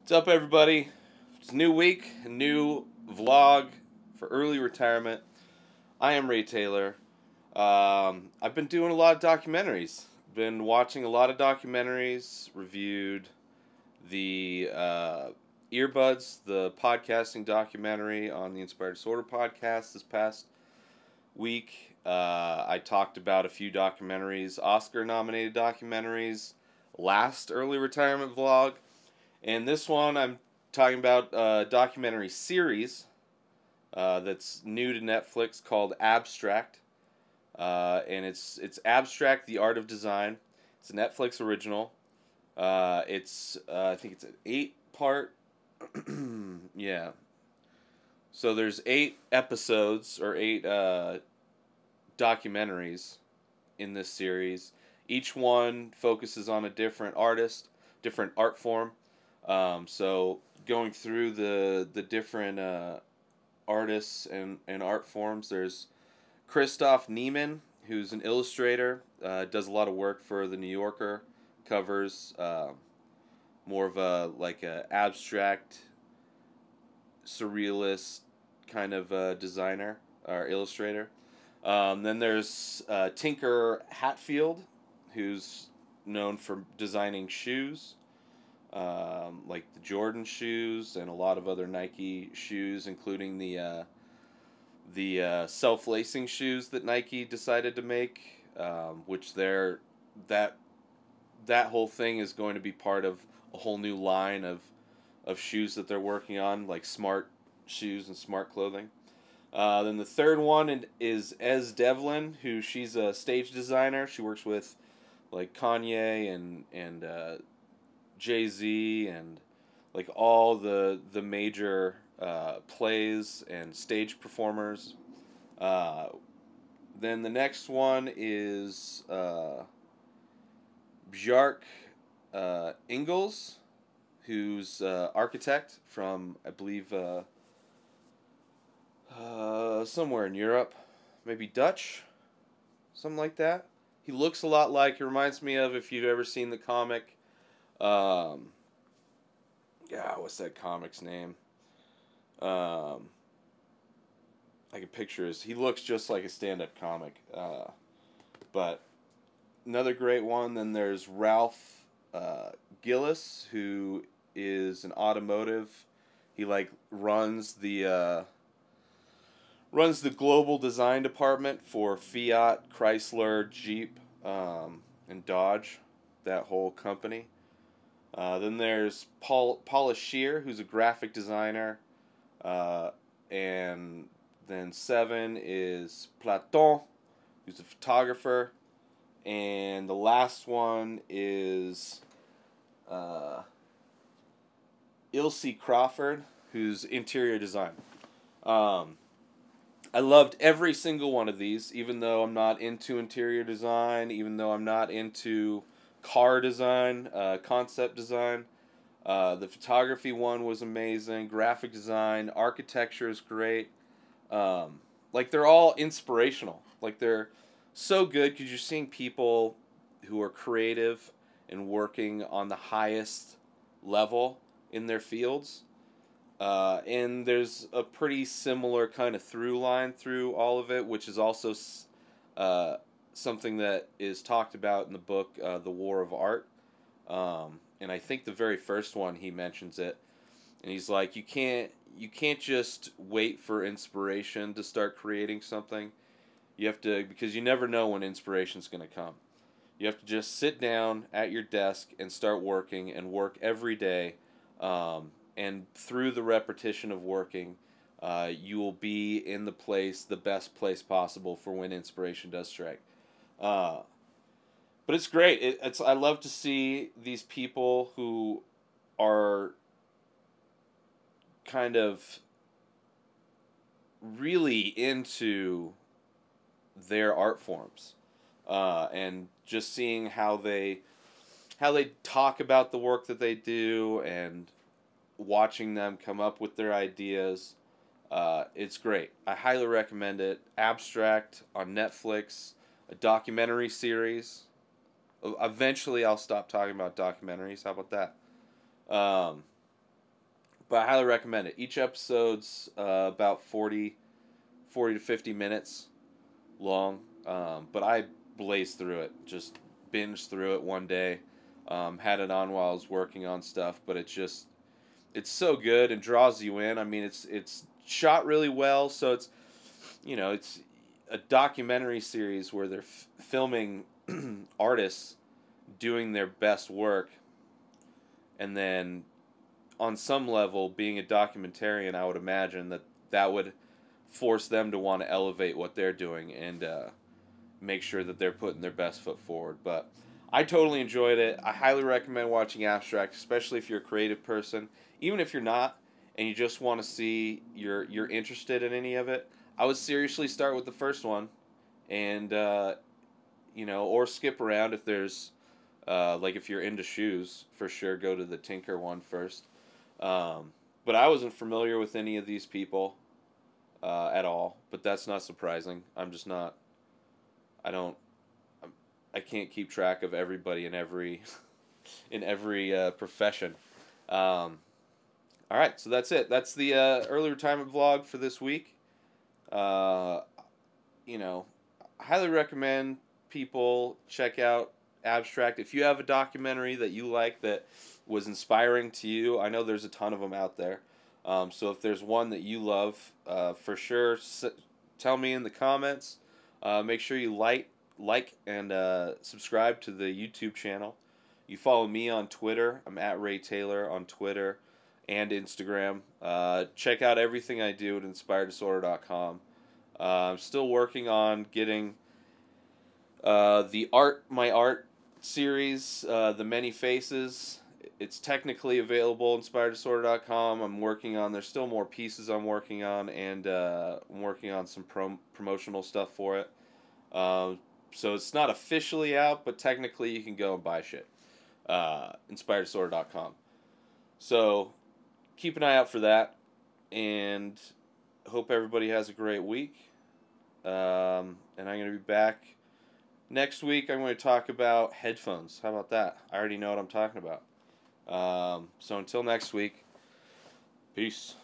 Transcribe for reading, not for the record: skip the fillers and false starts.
What's up, everybody? It's a new week, a new vlog for early retirement. I am Ray Taylor. I've been doing a lot of documentaries. Been watching a lot of documentaries, reviewed the Earbuds, the podcasting documentary on the Inspired Disorder podcast this past week. I talked about a few documentaries, Oscar-nominated documentaries, last early retirement vlog. And this one, I'm talking about a documentary series that's new to Netflix called Abstract. And it's Abstract, the Art of Design. It's a Netflix original. I think it's an 8-part. Yeah. So there's 8 episodes or 8 documentaries in this series. Each one focuses on a different artist, different art form. So going through the different artists and art forms, there's Christoph Niemann, who's an illustrator, does a lot of work for the New Yorker covers, more of a abstract, surrealist kind of designer or illustrator. Then there's Tinker Hatfield, who's known for designing shoes. Like the Jordan shoes and a lot of other Nike shoes, including the self-lacing shoes that Nike decided to make, which that whole thing is going to be part of a whole new line of shoes that they're working on, like smart shoes and smart clothing. Then the third one is Ez Devlin, who she's a stage designer. She works with like Kanye and Jay-Z and like all the major plays and stage performers. Then the next one is Bjarke Ingels, who's architect from, I believe, somewhere in Europe, maybe Dutch, something like that. He looks a lot like, he reminds me of, if you've ever seen the comic, what's that comic's name? I can picture he looks just like a stand-up comic. But another great one, then there's Ralph Gillis, who is an automotive. He runs the global design department for Fiat, Chrysler, Jeep, and Dodge, that whole company. Then there's Paula Scheer, who's a graphic designer. And then 7 is Platon, who's a photographer. And the last one is Ilse Crawford, who's interior design. I loved every single one of these, even though I'm not into interior design, even though I'm not into car design, concept design. The photography one was amazing. Graphic design, architecture is great. They're all inspirational. They're so good because you're seeing people who are creative and working on the highest level in their fields. And there's a pretty similar kind of through line through all of it, which is also something that is talked about in the book, The War of Art. And I think the very first one he mentions it, and he's like, you can't just wait for inspiration to start creating something. You have to, because you never know when inspiration's going to come. You have to just sit down at your desk and start working and work every day. And through the repetition of working, you will be in the best place possible for when inspiration does strike. But it's great. I love to see these people who are kind of really into their art forms, and just seeing how they talk about the work that they do and watching them come up with their ideas. It's great. I highly recommend it. Abstract on Netflix, a documentary series. Eventually I'll stop talking about documentaries. How about that? But I highly recommend it. Each episode's about 40 to 50 minutes long. But I blazed through it, just binged through it one day. Had it on while I was working on stuff, but it's so good and draws you in. I mean, it's shot really well, so it's a documentary series where they're filming artists doing their best work, and then on some level, being a documentarian, I would imagine that would force them to want to elevate what they're doing and make sure that they're putting their best foot forward. But I totally enjoyed it. I highly recommend watching Abstract, especially if you're a creative person. Even if you're not, and you just want to see you're interested in any of it, I would seriously start with the first one, and or skip around if there's like if you're into shoes, for sure go to the Tinker one first. But I wasn't familiar with any of these people at all, but that's not surprising. I'm just not. I can't keep track of everybody in every in every profession. All right, so that's it. That's the early retirement vlog for this week. I highly recommend people check out Abstract. If you have a documentary that you like that was inspiring to you, I know there's a ton of them out there. So if there's one that you love, for sure, tell me in the comments. Make sure you like and subscribe to the YouTube channel. You follow me on Twitter. I'm at Ray Taylor on Twitter and Instagram. Check out everything I do at InspiredDisorder.com. I'm still working on getting my art series, The Many Faces. It's technically available at InspiredDisorder.com. There's still more pieces I'm working on, and I'm working on some promotional stuff for it. So it's not officially out, but technically you can go and buy shit. InspiredDisorder.com. So keep an eye out for that, and hope everybody has a great week. And I'm going to be back next week. I'm going to talk about headphones. How about that? I already know what I'm talking about. So until next week, peace.